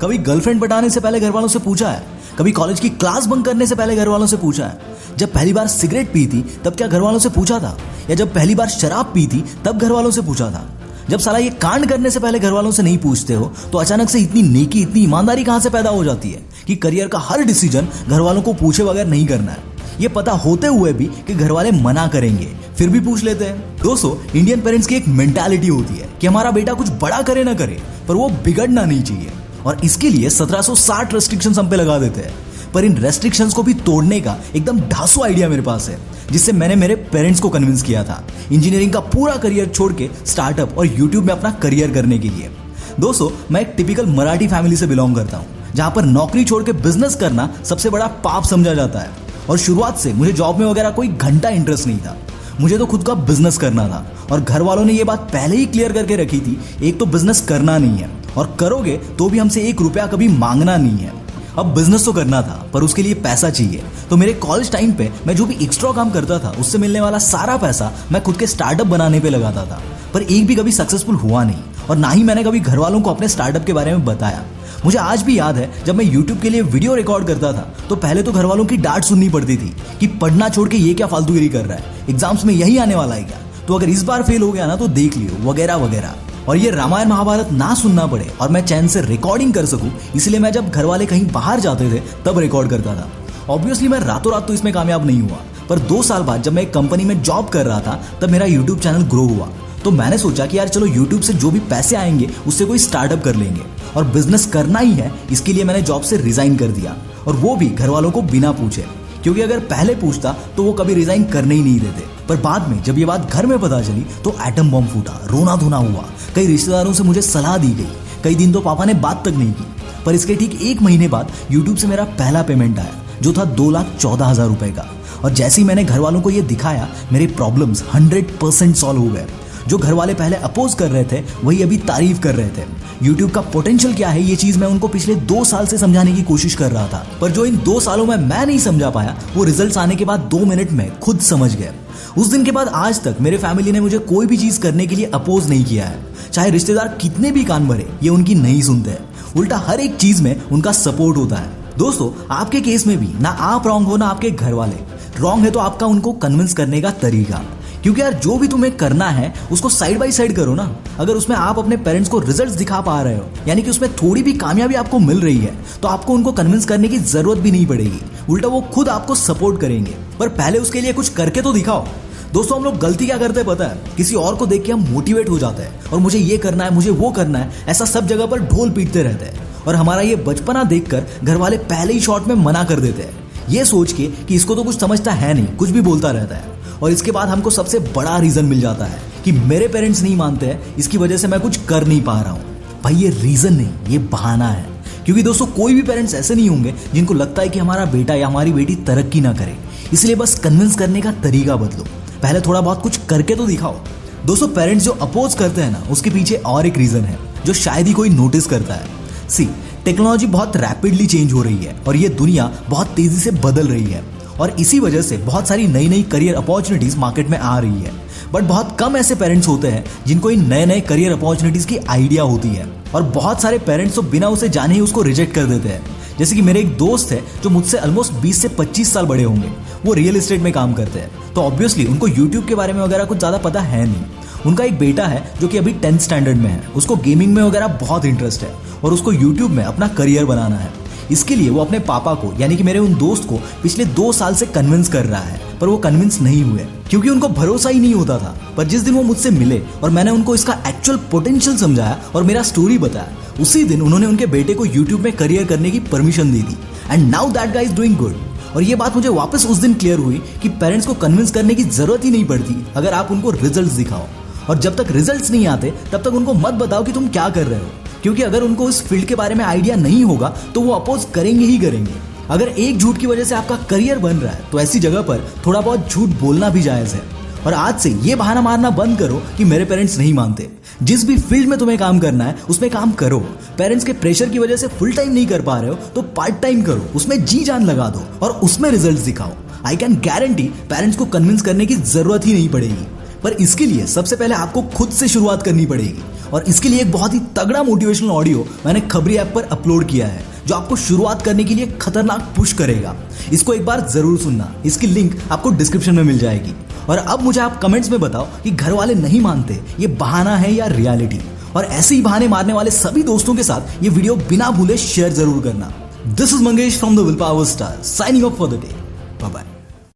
कभी गर्लफ्रेंड पटाने से पहले घर वालों से पूछा है? कभी कॉलेज की क्लास बंक करने से पहले घर वालों से पूछा है? जब पहली बार सिगरेट पी थी तब क्या घर वालों से पूछा था? या जब पहली बार शराब पी थी तब घर वालों से पूछा था? जब साला ये कांड करने से पहले घर वालों से नहीं पूछते हो तो अचानक से इतनी नेकी, इतनी ईमानदारी कहां से पैदा हो जाती है कि करियर का हर डिसीजन घर वालों को पूछे बगैर नहीं करना है? ये पता होते हुए भी कि घर वाले मना करेंगे फिर भी पूछ लेते हैं। दोस्तों, इंडियन पेरेंट्स की एक मेंटालिटी होती है कि हमारा बेटा कुछ बड़ा करे ना करे पर वो बिगड़ना नहीं चाहिए, और इसके लिए 1760 रेस्ट्रिक्शंस हम पे लगा देते हैं। पर इन रेस्ट्रिक्शंस को भी तोड़ने का एकदम ढासू आइडिया मेरे पास है, जिससे मैंने मेरे पेरेंट्स को कन्विंस किया था इंजीनियरिंग का पूरा करियर छोड़ के स्टार्टअप और यूट्यूब में अपना करियर करने के लिए। दोस्तों, मैं एक टिपिकल मराठी फैमिली से बिलोंग करता हूँ, जहाँ पर नौकरी छोड़ के बिजनेस करना सबसे बड़ा पाप समझा जाता है। और शुरुआत से मुझे जॉब में वगैरह कोई घंटा इंटरेस्ट नहीं था, मुझे तो खुद का बिजनेस करना था। और घर वालों ने ये बात पहले ही क्लियर करके रखी थी, एक तो बिजनेस करना नहीं है और करोगे तो भी हमसे 1 रुपया कभी मांगना नहीं है। अब बिजनेस तो करना था पर उसके लिए पैसा चाहिए, तो मेरे कॉलेज टाइम पे मैं जो भी एक्स्ट्रा काम करता था उससे मिलने वाला सारा पैसा मैं खुद के स्टार्टअप बनाने पे लगाता था। पर एक भी कभी सक्सेसफुल हुआ नहीं, और ना ही मैंने कभी घर वालों को अपने स्टार्टअप के बारे में बताया। मुझे आज भी याद है, जब मैं YouTube के लिए वीडियो रिकॉर्ड करता था तो पहले तो घर वालों की डांट सुननी पड़ती थी कि पढ़ना छोड़ के ये क्या फालतूगिरी कर रहा है, एग्जाम्स में यही आने वाला है क्या, तो अगर इस बार फेल हो गया ना तो देख लियो, वगैरह वगैरह। और ये रामायण महाभारत ना सुनना पड़े और मैं चैन से रिकॉर्डिंग कर सकूं, इसलिए मैं जब घर वाले कहीं बाहर जाते थे तब रिकॉर्ड करता था। ऑब्वियसली मैं रातों रात तो इसमें कामयाब नहीं हुआ, पर 2 साल बाद जब मैं एक कंपनी में जॉब कर रहा था तब मेरा यूट्यूब चैनल ग्रो हुआ। तो मैंने सोचा कि यार चलो यूट्यूब से जो भी पैसे आएंगे उससे कोई स्टार्टअप कर लेंगे, और बिजनेस करना ही है, इसके लिए मैंने जॉब से रिजाइन कर दिया, और वो भी घर वालों को बिना पूछे, क्योंकि अगर पहले पूछता तो वो कभी रिजाइन करने ही नहीं देते। पर बाद में जब ये बात घर में पता चली तो एटम बम फूटा, रोना धोना हुआ, कई रिश्तेदारों से मुझे सलाह दी गई, कई दिन तो पापा ने बात तक नहीं की। पर इसके ठीक 1 महीने बाद यूट्यूब से मेरा पहला पेमेंट आया, जो था 2,14,000 रुपए का। और जैसे ही मैंने घर वालों को ये दिखाया, मेरे प्रॉब्लम्स 100% सॉल्व हो गए। जो घर वाले पहले अपोज कर रहे थे वही अभी तारीफ कर रहे थे। YouTube का पोटेंशियल क्या है, ये चीज मैं उनको पिछले 2 साल से समझाने की कोशिश कर रहा था, पर जो इन 2 सालों में मैं नहीं समझा पाया वो रिजल्ट्स आने के बाद 2 मिनट में खुद समझ गए। उस दिन के बाद आज तक मेरे फैमिली ने मुझे कोई भी चीज करने के लिए अपोज नहीं किया है, चाहे रिश्तेदार कितने भी कान भरे, ये उनकी नहीं सुनते हैं। उल्टा हर एक चीज में उनका सपोर्ट होता है। दोस्तों, आपके केस में भी ना आप रॉन्ग हो ना आपके घर वाले रॉन्ग है, तो आपका उनको कन्विंस करने का तरीका। क्योंकि यार जो भी तुम्हें करना है उसको साइड बाय साइड करो ना। अगर उसमें आप अपने पेरेंट्स को रिजल्ट्स दिखा पा रहे हो, यानी कि उसमें थोड़ी भी कामयाबी आपको मिल रही है, तो आपको उनको कन्विंस करने की जरूरत भी नहीं पड़ेगी, उल्टा वो खुद आपको सपोर्ट करेंगे। पर पहले उसके लिए कुछ करके तो दिखाओ। दोस्तों, हम लोग गलती क्या करते हैं पता है? किसी और को देख के हम मोटिवेट हो जाते हैं और मुझे ये करना है, मुझे वो करना है, ऐसा सब जगह पर ढोल पीटते रहते हैं। और हमारा ये बचपना देखकर घर वाले पहले ही शॉट में मना कर देते हैं, ये सोच के कि इसको तो कुछ समझता है नहीं, कुछ भी बोलता रहता है। और इसके बाद हमको सबसे बड़ा रीजन मिल जाता है कि मेरे पेरेंट्स नहीं मानते हैं, इसकी वजह से मैं कुछ कर नहीं पा रहा हूं। भाई, ये रीजन नहीं, ये बहाना है। क्योंकि दोस्तों, कोई भी पेरेंट्स ऐसे नहीं होंगे जिनको लगता है कि हमारा बेटा या हमारी बेटी तरक्की ना करे, इसलिए बस कन्विंस करने का तरीका बदलो, पहले थोड़ा बहुत कुछ करके तो दिखाओ। दोस्तों, पेरेंट्स जो अपोज करते हैं ना, उसके पीछे और एक रीजन है जो शायद ही कोई नोटिस करता है। सी, टेक्नोलॉजी बहुत रैपिडली चेंज हो रही है और ये दुनिया बहुत तेजी से बदल रही है, और इसी वजह से बहुत सारी नई नई करियर अपॉर्चुनिटीज मार्केट में आ रही है। बट बहुत कम ऐसे पेरेंट्स होते हैं जिनको इन नए नए करियर अपॉर्चुनिटीज की आइडिया होती है, और बहुत सारे पेरेंट्स तो बिना उसे जाने ही उसको रिजेक्ट कर देते हैं। जैसे कि मेरे एक दोस्त है जो मुझसे ऑलमोस्ट 20 से 25 साल बड़े होंगे, वो रियल एस्टेट में काम करते हैं, तो ऑब्वियसली उनको यूट्यूब के बारे में वगैरह कुछ ज्यादा पता है नहीं। उनका एक बेटा है जो कि अभी 10th स्टैंडर्ड में है, उसको गेमिंग में वगैरह बहुत इंटरेस्ट है और उसको यूट्यूब में अपना करियर बनाना है। इसके लिए वो अपने पापा को, यानी कि मेरे उन दोस्त को, पिछले 2 साल से कन्विंस कर रहा है, पर वो कन्विंस नहीं हुए क्योंकि उनको भरोसा ही नहीं होता था। पर जिस दिन वो मुझसे मिले और मैंने उनको इसका एक्चुअल पोटेंशियल समझाया और मेरा स्टोरी बताया, उसी दिन उन्होंने उनके बेटे को यूट्यूब में करियर करने की permission they the, and now that guy is doing good. और ये बात मुझे वापस उस दिन क्लियर हुई कि पेरेंट्स को कन्विंस करने की जरूरत ही नहीं पड़ती अगर आप उनको रिजल्ट्स दिखाओ, और जब तक रिजल्ट्स नहीं आते तब तक उनको मत बताओ कि तुम क्या कर रहे हो, क्योंकि अगर उनको इस फील्ड के बारे में आइडिया नहीं होगा तो वो अपोज करेंगे ही करेंगे। अगर एक झूठ की वजह से आपका करियर बन रहा है तो ऐसी जगह पर थोड़ा बहुत झूठ बोलना भी जायज है। और आज से ये बहाना मारना बंद करो कि मेरे पेरेंट्स नहीं मानते। जिस भी फील्ड में तुम्हें काम करना है उसमें काम करो। पेरेंट्स के प्रेशर की वजह से फुल टाइम नहीं कर पा रहे हो तो पार्ट टाइम करो, उसमें जी जान लगा दो और उसमें रिजल्ट्स दिखाओ। आई कैन गारंटी पेरेंट्स को कन्विंस करने की जरूरत ही नहीं पड़ेगी। पर इसके लिए सबसे पहले आपको खुद से शुरुआत करनी पड़ेगी और इसके लिए एक बहुत ही तगड़ा मोटिवेशनल ऑडियो मैंने खबरी ऐप पर अपलोड किया है जो आपको शुरुआत करने के लिए खतरनाक पुश करेगा। इसको एक बार जरूर सुनना, इसकी लिंक आपको डिस्क्रिप्शन में मिल जाएगी। और अब मुझे आप कमेंट्स में बताओ कि घर वाले नहीं मानते ये बहाना है या रियलिटी। और ऐसे ही बहाने मारने वाले सभी दोस्तों के साथ ये वीडियो बिना भूले शेयर जरूर करना। This is Mangesh from the will power star signing off for the day. Bye bye.